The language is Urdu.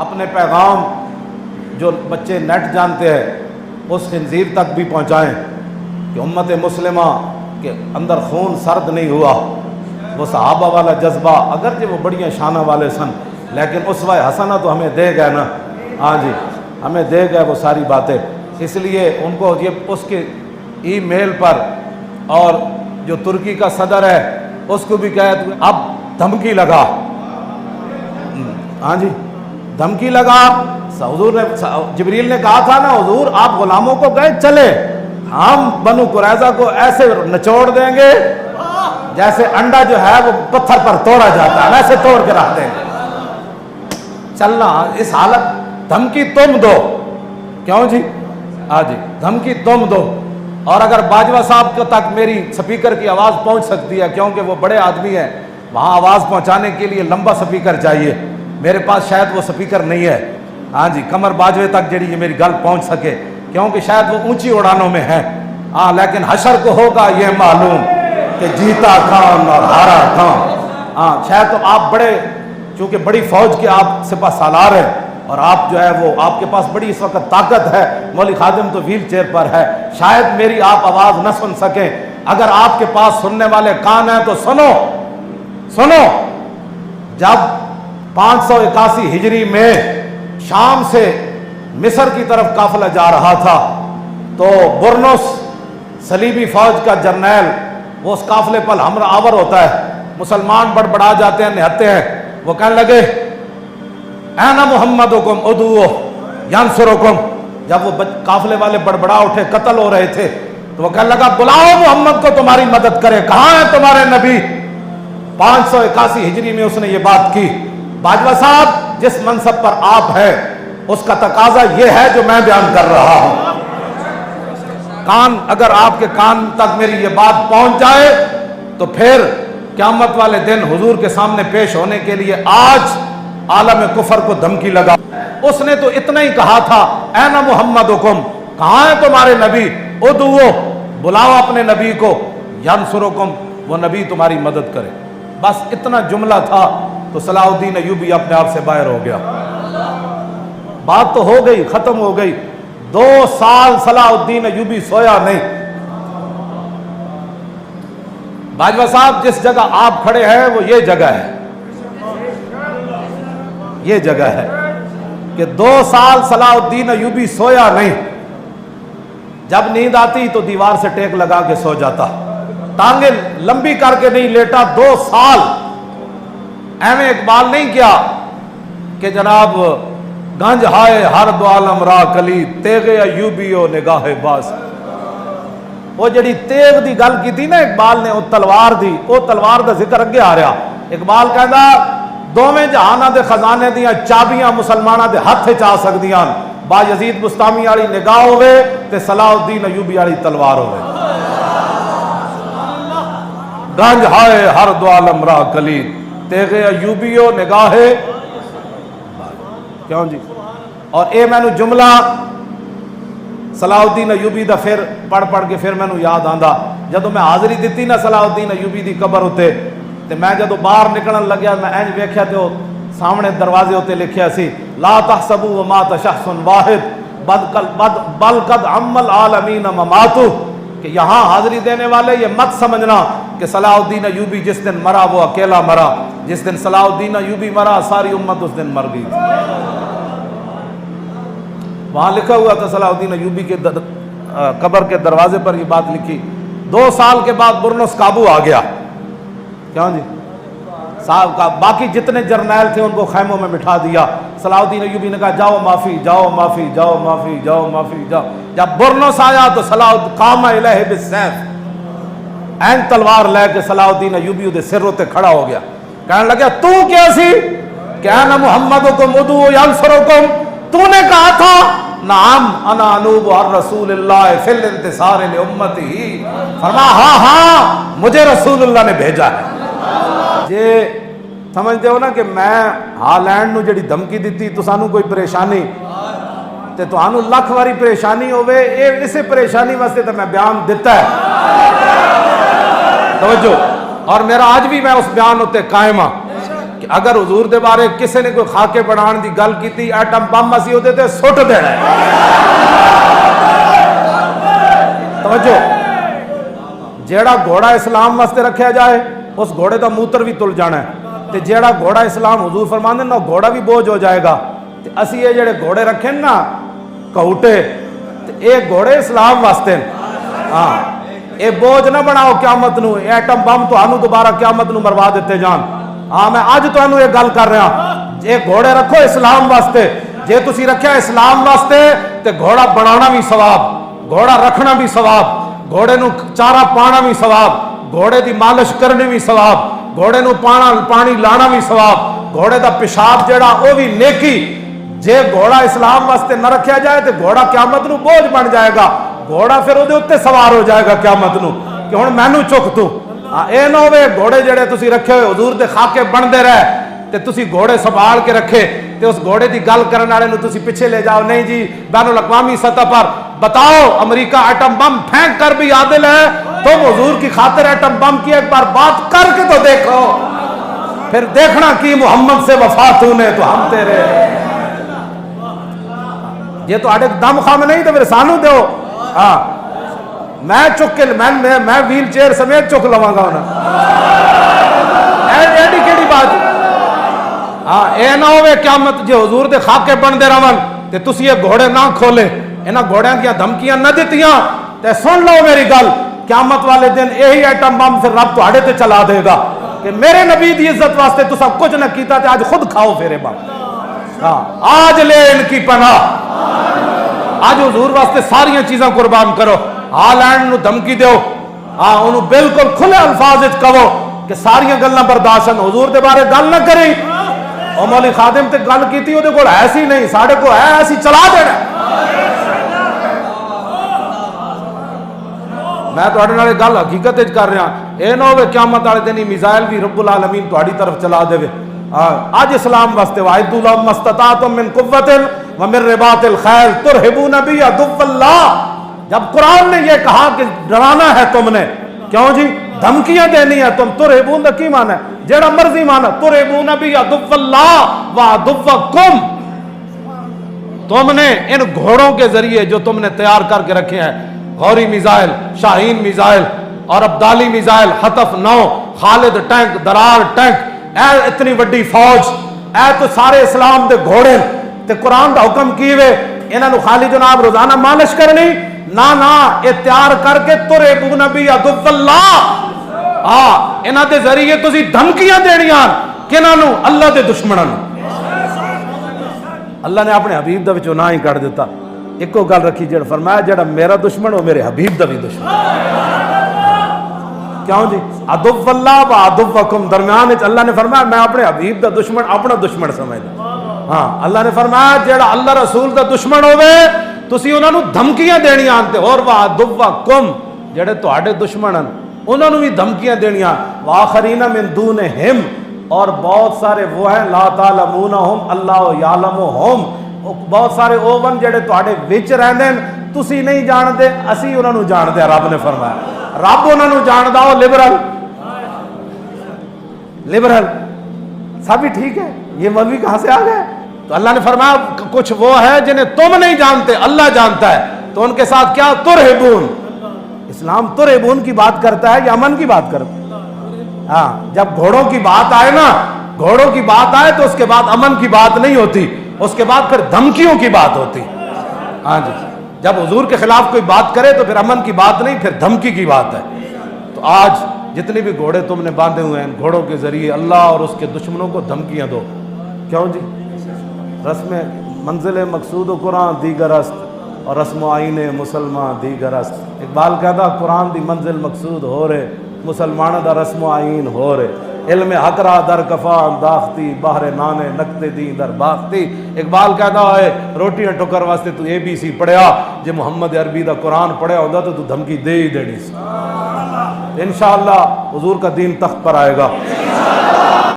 اپنے پیغام جو بچے نیٹ جانتے ہیں اس خنزیر تک بھی پہنچائیں کہ امت مسلمہ کے اندر خون سرد نہیں ہوا. وہ صحابہ والا جذبہ اگرچہ وہ بڑیاں شانہ والے سن لیکن اسوہ حسنہ تو ہمیں دے گئے نا. ہاں جی ہمیں دے گئے وہ ساری باتیں. اس لیے ان کو یہ اس کے ای میل پر اور جو ترکی کا صدر ہے اس کو بھی کہہ اب دھمکی لگا. ہاں جی دھمکی لگا. حضور نے جبریل نے کہا تھا نا حضور آپ غلاموں کو گئے چلے ہم بنو قریظہ کو ایسے نچوڑ دیں گے جیسے انڈا جو ہے وہ پتھر پر توڑا جاتا ہے ویسے توڑ کے رکھ دیں گے. چلنا اس حالت دھمکی تم دو. کیوں جی؟ ہاں جی دھمکی تم دو. اور اگر باجوہ صاحب تک میری سپیکر کی آواز پہنچ سکتی ہے کیونکہ وہ بڑے آدمی ہیں وہاں آواز پہنچانے کے لیے لمبا سپیکر چاہیے. میرے پاس شاید وہ سپیکر نہیں ہے. ہاں جی کمر باجوے تک جڑی یہ میری گل پہنچ سکے کیونکہ شاید وہ اونچی اڑانوں میں ہے. ہاں لیکن حشر کو ہوگا یہ معلوم کہ جیتا کون اور ہارا کون. ہاں شاید تو آپ بڑے چونکہ بڑی فوج کے آپ سپہ سالار ہیں اور آپ جو ہے وہ آپ کے پاس بڑی اس وقت طاقت ہے. مولوی خادم تو ویل چیئر پر ہے شاید میری آپ آواز نہ سن سکیں. اگر آپ کے پاس سننے والے کان ہیں تو سنو سنو. جب 581 ہجری میں شام سے مصر کی طرف قافلہ جا رہا تھا تو برنس صلیبی فوج کا جرنیل وہ اس قافلے پر ہمراہ آور ہوتا ہے. مسلمان بڑبڑا جاتے ہیں نہتے ہیں. وہ کہنے لگے اینا محمدکم ادعوہ ینصرکم. جب وہ قافلے والے بڑبڑا اٹھے قتل ہو رہے تھے تو وہ کہنے لگا بلاؤ محمد کو تمہاری مدد کرے. کہاں ہے تمہارے نبی؟ 581 ہجری میں اس نے یہ بات کی. باجوہ صاحب جس منصب پر آپ ہیں اس کا تقاضا یہ ہے جو میں بیان کر رہا ہوں. کان اگر آپ کے کان تک میری یہ بات پہنچ جائے تو پھر قیامت والے دن حضور کے سامنے پیش ہونے کے لیے آج عالم کفر کو دھمکی لگا. اس نے تو اتنا ہی کہا تھا اینا محمدکم کہاں ہے تمہارے نبی؟ ادعو بلاؤ اپنے نبی کو ینصرکم وہ نبی تمہاری مدد کرے. بس اتنا جملہ تھا تو صلاح الدین ایوبی اپنے آپ سے باہر ہو گیا. بات تو ہو گئی ختم ہو گئی. 2 سال صلاح الدین ایوبی سویا نہیں. باجوہ صاحب جس جگہ آپ کھڑے ہیں وہ یہ جگہ ہے یہ جگہ ہے کہ 2 سال صلاح الدین ایوبی سویا نہیں. جب نیند آتی تو دیوار سے ٹیک لگا کے سو جاتا. ٹانگیں لمبی کر کے نہیں لیٹا. 2 سال ایویں اقبال نہیں کیا کہ جناب گنج ہائے ہر دو عالم را کلی تیغ ایوبی و نگاہ باز. وہ جڑی تیغ دی گل کی تھی نا اقبال نے وہ تلوار دی وہ تلوار دا ذکر اگے آ رہا. اقبال کہندا دوویں جہاناں دے خزانے دیاں چابیاں مسلماناں دے ہتھ وچ آ سکدیاں با یزید بستامی والی نگاہ ہوے تے صلاح الدین ایوبی والی تلوار ہوے. گنج ہائے ہر دو عالم را کلی تیغ ایوبی و نگاہ کیوں جی. اور اے میں نو جملہ صلاح الدین ایوبی دا پھر پڑھ کے پھر میں نو یاد آندا جدو میں حاضری دیتی نا صلاح الدین ایوبی دی قبر ہوتے تے میں جدو باہر نکلن لگیا میں اینج ویکھیا تے سامنے دروازے ہوتے لکھیا سی لا تحسبوا ومات شخص واحد بل قد عم العالمین مماتو کہ یہاں حاضری دینے والے یہ مت سمجھنا کہ صلاح الدین ایوبی جس دن مرا وہ اکیلا مرا. جس دن صلاح الدین ایوبی مرا ساری امت اس دن مر گئی. وہاں لکھا ہوا تھا صلاح الدین ایوبی کے قبر کے دروازے پر یہ بات لکھی. 2 سال کے بعد برنس قابو آ گیا. کیوں جی صاحب کا باقی جتنے جرنیل تھے ان کو خیموں میں بٹھا دیا. صلاح الدین ایوبی نے کہا جاؤ معافی جاؤ معافی جاؤ معافی جاؤ معافی جاؤ. جب برنس آیا تو صلاح قام الیہ بالسیف این تلوار لے کے صلاح الدین ایوبی دے سر تے کھڑا ہو گیا. کہنے لگا تو کیا سی کہ انا محمدکم ادعو ینصرکم. تو نے کہا تھا نعم انا انوب عن رسول اللہ فی الانتصار لامتہ. فرمایا ہاں ہاں مجھے رسول اللہ نے بھیجا ہے. جے سمجھتے ہو نا کہ میں ہالینڈ نو جڑی دھمکی دیتی تو سانو کوئی پریشانی تے تو آنو لکھ واری پریشانی ہوئے اسے پریشانی واسطے تو میں بیان دیتا ہے. توجہ. اور میرا آج بھی میں اس بیان ہوتے قائم ہاں کہ اگر حضور دے بارے کسی نے کوئی خاکے بنان دی گل کیتی ایٹم بم اسی او دے تے سٹ دینا ہے. توجہ, جیڑا گھوڑا اسلام واسطے رکھیا جائے اس گھوڑے دا موتر بھی تل جانا ہے, تے جیڑا گھوڑا اسلام حضور فرماندے نا گھوڑا بھی بوجھ ہو جائے گا. تے اسی یہ جڑے گھوڑے رکھے نا کہوٹے, تے اے گھوڑے اسلام واسطے, ہاں اے بوجھ نہ بناؤ قیامت نو, ایٹم بم تانوں دوبارہ قیامت نو مروا دیتے جان. ہاں میں اج تانوں یہ گل کر رہا, اے گھوڑے رکھو اسلام واسطے. جے تسی رکھیا اسلام واسطے تے گھوڑا بنانا بھی ثواب, گھوڑا رکھنا بھی ثواب, گھوڑے نو چارہ پانا بھی ثواب, گھوڑے دی مالش کرنی بھی ثواب, گھوڑے نو پانی لانا بھی ثواب, گھوڑے دا پیشاب جڑا او بھی نیکی. جے گھوڑا اسلام واسطے نہ رکھیا جائے تے گھوڑا قیامت نو بوجھ بن جائے گا. گھوڑا پھر اودے اوتے سوار ہو جائے گا قیامت نو کہ ہن مینوں چک تو. اے نہ ہوے گھوڑے جڑے تسی رکھے ہوئے حضور دے خاکے بندے رہے تے تسی گھوڑے سنبھال کے رکھے تے اس گھوڑے دی گل کرن والے نو تسی پیچھے لے جاؤ. نہیں جی, بین الاقوامی سطح پر بتاؤ امریکہ ایٹم بم پھینک کر بھی عادل ہے, تم حضور کی خاطر ایٹم بم کی ایک بار بات کر کے تو دیکھو, پھر دیکھنا کہ محمد سے وفا تو نے تو ہم تیرے. یہ تو آڑے دم خام نہیں تو پھر سانو دیو. ہاں میں چک کے میں ویل چیئر سمیت چک لواں گا انہاں. ایڈی کیڑی بات. ہاں اے نہ ہوے قیامت جے حضور دے خاکے بن دے رہن تے تسی یہ گھوڑے نہ کھولے, انہاں گھوڑیاں دیاں دھمکیاں نہ دتیاں تے سن لو میری گل, قیامت والے دن یہی ایٹم بم پھر رب تہاڈے تے چلا دے گا کہ میرے نبی دی عزت واسطے تساں کچھ نہ کیتا تے آج خود کھاؤ پھر بم. ہاں آج لے ان کی پناہ, آج حضور واسطے ساریاں چیزاں قربان کرو. ہالینڈ نو دھمکی دیو, ہاں انہوں بالکل کھلے الفاظ وچ کہو کہ ساریاں گلاں برداشت, حضور دے بارے گل نہ کریں. او مولی خادم تے گل کیتی او دے کول ایسی نہیں, ساڈے کو ہے ایسی چلا دینا. میں تہاڈے نال گل حقیقت وچ کر رہا, اے نہ ہوے قیامت والے دن میزائل بھی رب العالمین تہاڈی طرف چلا دے. آج اسلام واسطے وَأَعِدُّوا لَهُم مَّا اسْتَطَعْتُم مِّن قُوَّةٍ وَمِن رِّبَاطِ الْخَيْلِ تُرْهِبُونَ بِهِ عَدُوَّ اللَّهِ. جب قرآن نے یہ کہا کہ ڈرانا ہے تم نے, کیوں جی دھمکیاں دینی ہے تم, تُرْهِبُونَ کا کی معنی ہے, جیڑا مرضی معنی, تُرْهِبُونَ بِهِ عَدُوَّ اللَّهِ وَعَدُوَّكُمْ. تم نے ان گھوڑوں کے ذریعے جو تم نے تیار کر کے رکھے ہیں, غوری میزائل, شاہین میزائل اور ابدالی میزائل, حطف 9, خالد ٹینک, درار ٹینک, اے اتنی بڑی فوج, اے تو سارے اسلام دے گھوڑے تے قرآن دا حکم کیوے انہاں نو خالی جناب روزانہ مالش کرنی نہ اے تیار کر کے تُرْهِبُونَ بِهِ عَدُوَّ اللَّهِ. انہاں دے ذریعے تسی دھمکیاں دینیاں کنہاں نو, اللہ دے دشمناں نو. اللہ نے اپنے حبیب دا وچوں نہ ہی کڈ دیتا. ایکو گل رکھی جڑ فرمایا جڑا میرا دشمن ہو میرے حبیب دا بھی دشمن. کیوں جی عدو اللہ و عدوکم, درمیان اللہ نے فرمایا میں اپنے حبیب دا دشمن اپنا دشمن سمجھدا. ہاں اللہ نے فرمایا جڑا اللہ رسول دا دشمن ہوے تسی انہاں نو دھمکیاں دینیاں تے اور و عدوکم جڑے تہاڈے دشمن ہیں انہاں نو بھی دھمکیاں دینیاں. واخرین من دونہم, اور بہت سارے وہ ہیں لا تعلمونہم اللہ یعلمہم, بہت سارے اوون جڑے تہاڈے وچ رہندے ہیں تسی نہیں جاندے, اسی انہاں نو جاندے. رب نے فرمایا رب انہاں نو جاندا. او لبرل سب ہی ٹھیک ہے, یہ مولوی کہاں سے آ گئے؟ تو اللہ نے فرمایا کچھ وہ ہے جنہیں تم نہیں جانتے اللہ جانتا ہے, تو ان کے ساتھ کیا تُرْهِبُونَ. اسلام تُرْهِبُونَ کی بات کرتا ہے یا امن کی بات کرتا ہے؟ ہاں جب گھوڑوں کی بات آئے نا, گھوڑوں کی بات آئے تو اس کے بعد امن کی بات نہیں ہوتی, اس کے بعد پھر دھمکیوں کی بات ہوتی. ہاں جی جب حضور کے خلاف کوئی بات کرے تو پھر امن کی بات نہیں, پھر دھمکی کی بات ہے. تو آج جتنے بھی گھوڑے تم نے باندھے ہوئے ہیں, گھوڑوں کے ذریعے اللہ اور اس کے دشمنوں کو دھمکیاں دو. کیوں جی رسم منزل مقصود و قرآن دیگر است اور رسم و آئین مسلمان دیگر است. اقبال کہتا قرآن دی منزل مقصود ہو رہے, مسلمان دا رسم و آئین ہو رہے, علم حق را در کفا انداختی باہر نانے نقطے دی در باختی. اقبال کہتا ہے روٹیاں ٹکر واسطے تو ABC پڑھیا, جے محمد عربی دا قرآن پڑھیا ہوتا تو دھمکی دے ہی دینی سی. انشاءاللہ حضور کا دین تخت پر آئے گا.